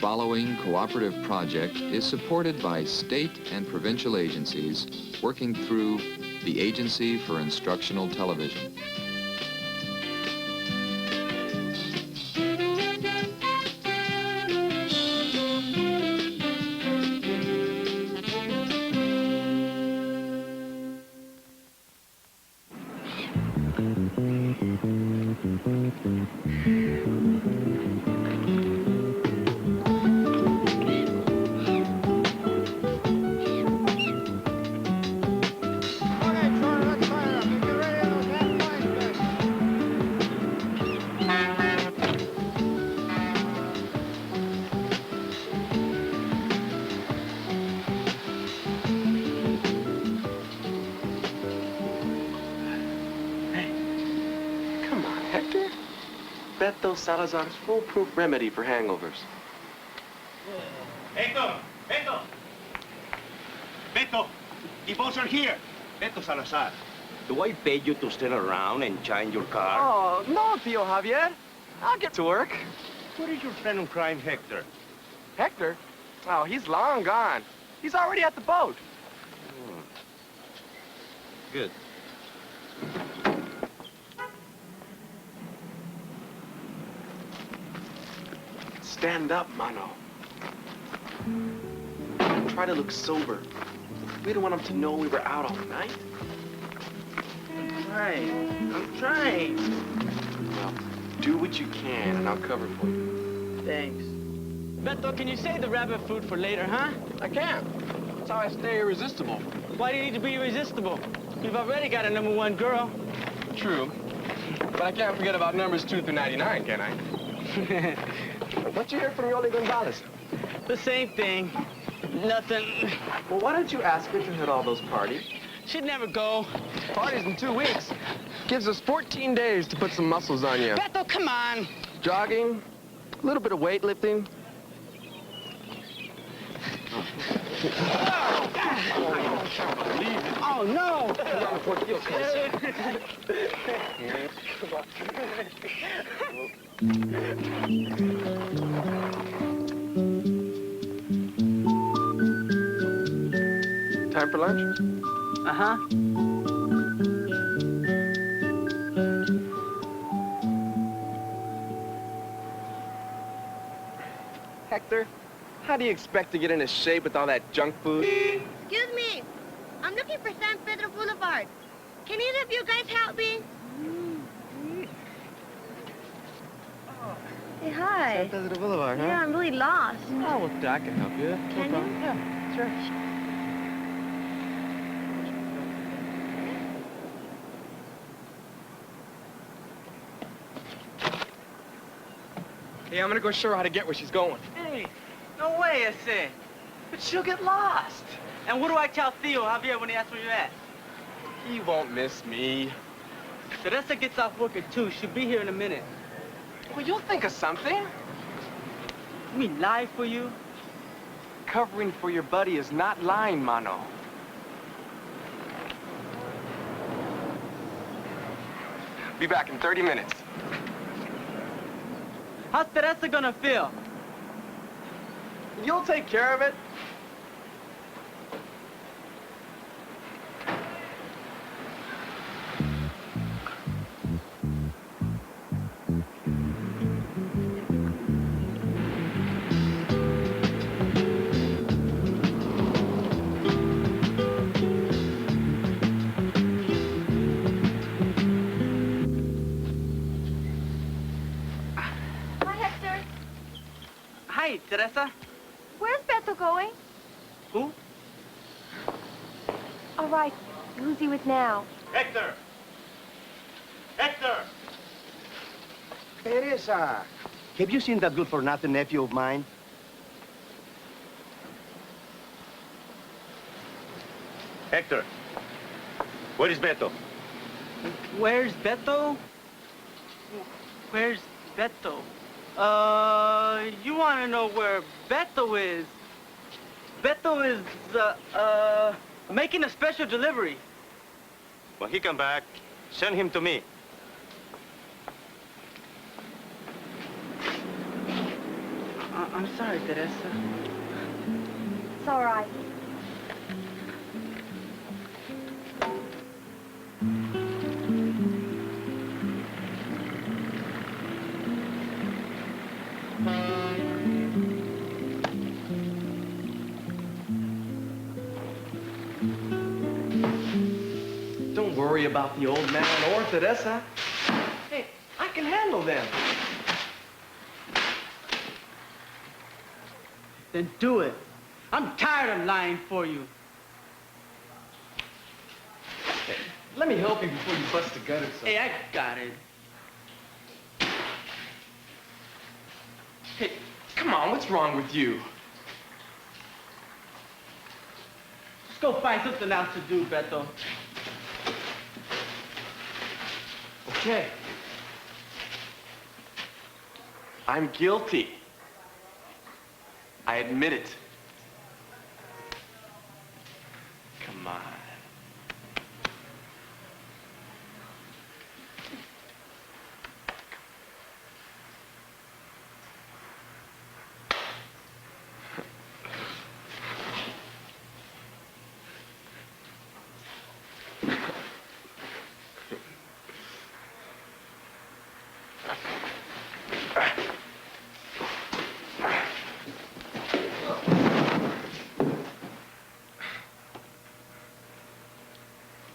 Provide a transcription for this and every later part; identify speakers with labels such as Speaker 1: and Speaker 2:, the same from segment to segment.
Speaker 1: following cooperative project is supported by state and provincial agencies working through the Agency for Instructional Television.
Speaker 2: Bethel Salazar's foolproof remedy for hangovers.
Speaker 3: Hector! Beto! Beto! The boss are here! Beto Salazar.
Speaker 4: Do I pay you to stand around and shine your car?
Speaker 2: Oh, no, Tio Javier. I'll get to work.
Speaker 3: What is your friend in crime, Hector?
Speaker 2: Hector? Oh, he's long gone. He's already at the boat.
Speaker 4: Good.
Speaker 2: Stand up, Mano. Try to look sober. We don't want him to know we were out all night.
Speaker 5: I'm trying.
Speaker 2: Well, do what you can, and I'll cover for you.
Speaker 5: Thanks. Beto, can you save the rabbit food for later, huh?
Speaker 2: I can. That's how I stay irresistible.
Speaker 5: Why do you need to be irresistible? You've already got a #1 girl.
Speaker 2: True. But I can't forget about numbers 2 through 99, can I? What you hear from Yoli Gonzalez?
Speaker 5: The same thing. Nothing.
Speaker 2: Well, why don't you ask her to hit all those parties?
Speaker 5: She'd never go.
Speaker 2: Parties in 2 weeks. Gives us 14 days to put some muscles on you.
Speaker 5: Beto, come on.
Speaker 2: Jogging, a little bit of weightlifting.
Speaker 5: Oh, no.
Speaker 2: Time for lunch?
Speaker 5: Uh-huh.
Speaker 2: Hector, how do you expect to get into shape with all that junk food?
Speaker 6: Excuse me. I'm looking for San Pedro Boulevard. Can either of you guys help me? Hey, hi.
Speaker 2: San Pedro Boulevard, huh?
Speaker 6: Yeah, I'm really lost.
Speaker 2: Oh, well, I can help you.
Speaker 6: Can you?
Speaker 2: Yeah, sure. Hey, I'm gonna go show her how to get where she's going.
Speaker 5: Hey, no way, I say.
Speaker 2: But she'll get lost.
Speaker 5: And what do I tell Theo Javier when he asks where you're at?
Speaker 2: He won't miss me.
Speaker 5: Teresa gets off work at 2. She'll be here in a minute.
Speaker 2: Well, you'll think of something.
Speaker 5: You mean lie for you?
Speaker 2: Covering for your buddy is not lying, Mano. Be back in 30 minutes.
Speaker 5: How's Teresa gonna feel?
Speaker 2: You'll take care of it.
Speaker 5: Hi, Teresa.
Speaker 6: Where's Beto going?
Speaker 5: Who?
Speaker 6: All right. Who's he with now?
Speaker 3: Hector! Hector!
Speaker 4: Teresa, have you seen that good-for-nothing nephew of mine?
Speaker 3: Hector! Where is Beto?
Speaker 5: Where's Beto? Where's Beto? You want to know where Beto is? Beto is, making a special delivery.
Speaker 3: When he come back, send him to me.
Speaker 5: I'm sorry, Teresa.
Speaker 6: It's all right.
Speaker 2: Don't worry about the old man or Teresa. Hey, I can handle them.
Speaker 5: Then do it. I'm tired of lying for you.
Speaker 2: Hey, let me help you before you bust a gut or something.
Speaker 5: Hey, I got it.
Speaker 2: Hey, come on, what's wrong with you?
Speaker 5: Let's go find something else to do, Bethel.
Speaker 2: Okay. I'm guilty. I admit it. Come on.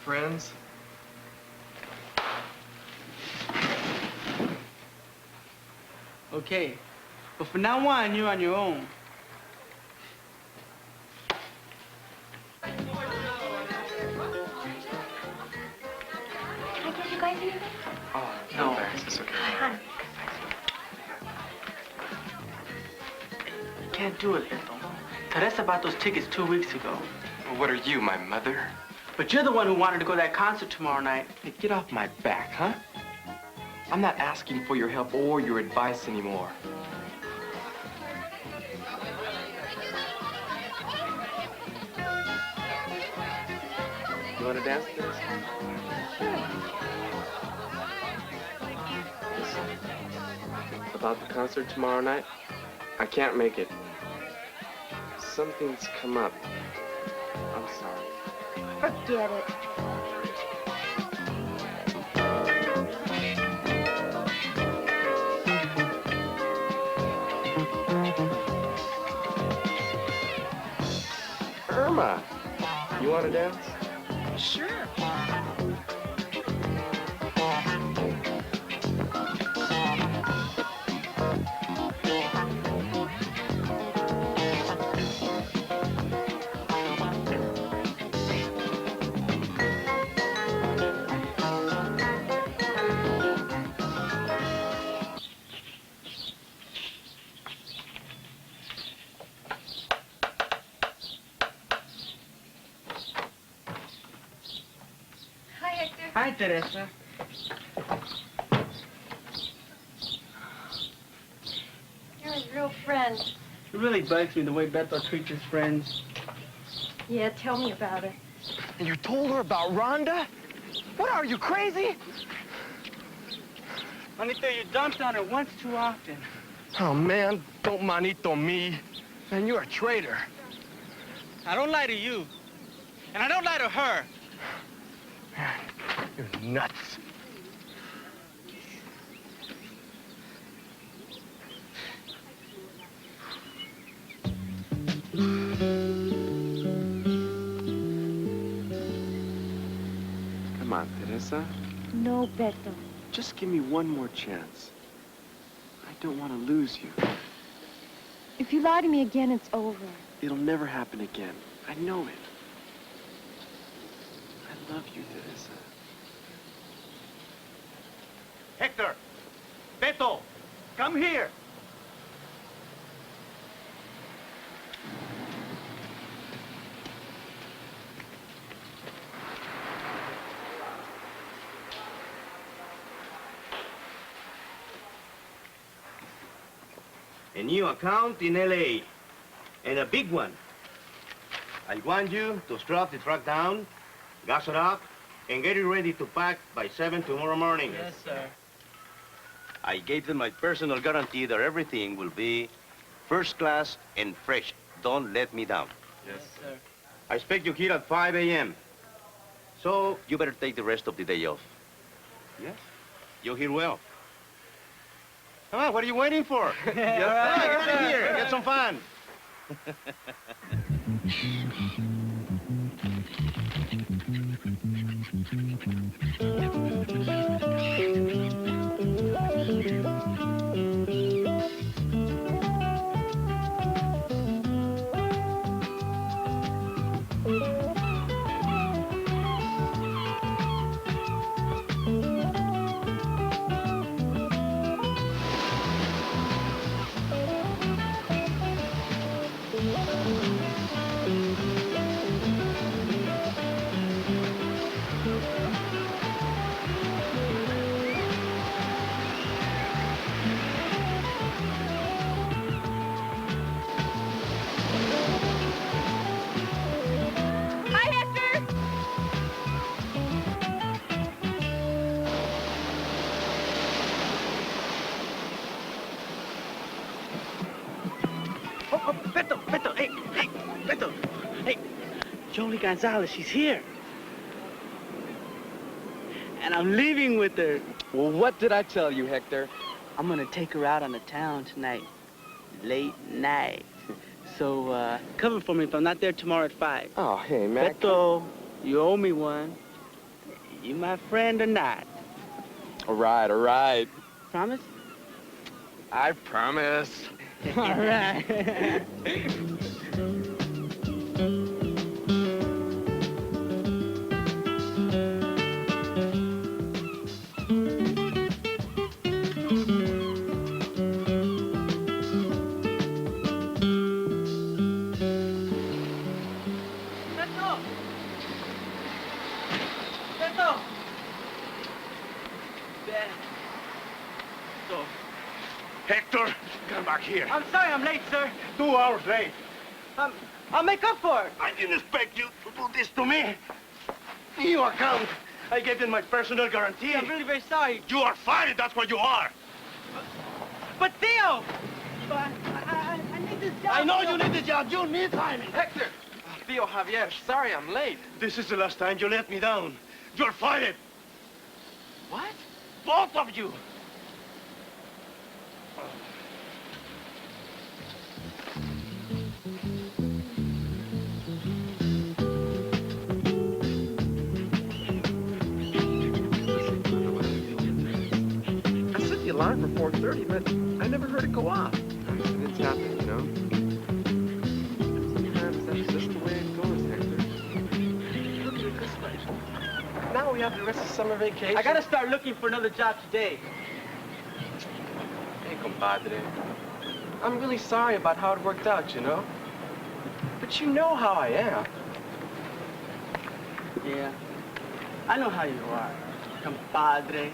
Speaker 2: Friends?
Speaker 5: Okay. But from now on, you're on your own.
Speaker 6: Can I get you guys anything?
Speaker 2: Oh, no, thanks. It's okay.
Speaker 6: Honey.
Speaker 5: Can't do it, Bethel. Teresa bought those tickets 2 weeks ago.
Speaker 2: Well, what are you, my mother?
Speaker 5: But you're the one who wanted to go to that concert tomorrow night.
Speaker 2: Hey, get off my back, huh? I'm not asking for your help or your advice anymore. You want to dance with us? Listen, about the concert tomorrow night, I can't make it. Something's come up. I'm sorry.
Speaker 6: Forget it.
Speaker 2: Irma, you want to dance?
Speaker 6: Sure. Hi, Hector.
Speaker 5: Hi, Teresa.
Speaker 6: You're his real friend.
Speaker 5: It really bugs me the way Bethel treats his friends.
Speaker 6: Yeah, tell me about it.
Speaker 2: And you told her about Rhonda? What are you, crazy?
Speaker 5: Manito, you dumped on her once too often.
Speaker 2: Oh, man, don't manito me. Man, you're a traitor.
Speaker 5: I don't lie to you. And I don't lie to her.
Speaker 2: Man, you're nuts. Come on, Teresa.
Speaker 6: No, Beto.
Speaker 2: Just give me one more chance. I don't want to lose you.
Speaker 6: If you lie to me again, it's over.
Speaker 2: It'll never happen again. I know it. I love you, Teresa.
Speaker 4: Hector! Beto! Come here! A new account in L.A. and a big one. I want you to strap the truck down, gas it up, and get it ready to pack by 7 tomorrow morning.
Speaker 5: Yes, sir.
Speaker 4: I gave them my personal guarantee that everything will be
Speaker 3: First class and fresh. Don't let me down.
Speaker 5: Yes, sir.
Speaker 4: I expect you here at 5 a.m. So,
Speaker 3: You better take the rest of the day off.
Speaker 4: yes, you're here well. Come on, what are you waiting for?
Speaker 5: Yes,
Speaker 4: Get out of here. Get some fun.
Speaker 6: Hi, Hector!
Speaker 5: Oh, Bethel, hey, Bethel. Hey, Jolie Gonzalez, she's here. And I'm leaving with her.
Speaker 2: Well, what did I tell you, Hector?
Speaker 5: I'm gonna take her out on the town tonight. Late night. So, cover for me if I'm not there tomorrow at 5.
Speaker 2: Oh, hey, Mac.
Speaker 5: Beto, you owe me one. You my friend or not?
Speaker 2: All right.
Speaker 5: Promise?
Speaker 2: I promise.
Speaker 5: All right. Beto! Beto!
Speaker 4: Hector, come back here.
Speaker 5: I'm sorry I'm late, sir.
Speaker 4: 2 hours late.
Speaker 5: I'll make up for it.
Speaker 4: I didn't expect you to do this to me. You account. I gave them my personal guarantee.
Speaker 5: I'm really very sorry.
Speaker 4: You are fired, that's what you are.
Speaker 5: But Theo! I need this job.
Speaker 4: I know you need the job. You need time.
Speaker 2: Hector! Theo, Javier, sorry I'm late.
Speaker 4: This is the last time you let me down. You're fired.
Speaker 2: What?
Speaker 4: Both of you.
Speaker 2: I set the alarm for 4:30, but I never heard it go off. Accidents happen, you know? Sometimes that's just the way it goes, Hector. Look at it this way. Now we have the rest of summer vacation.
Speaker 5: I gotta start looking for another job today.
Speaker 2: Hey, compadre. I'm really sorry about how it worked out, you know? But you know how I am.
Speaker 5: Yeah. I know how you are, compadre.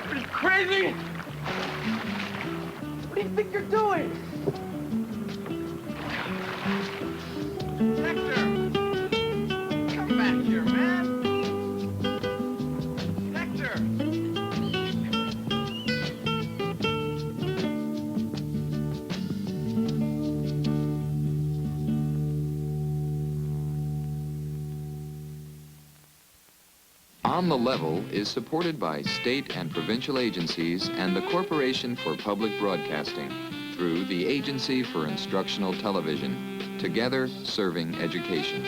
Speaker 2: Are you crazy? What do you think you're doing? Hector! Come back here, man! Hector!
Speaker 1: On the Level is supported by state and provincial agencies and the Corporation for Public Broadcasting through the Agency for Instructional Television, together serving education.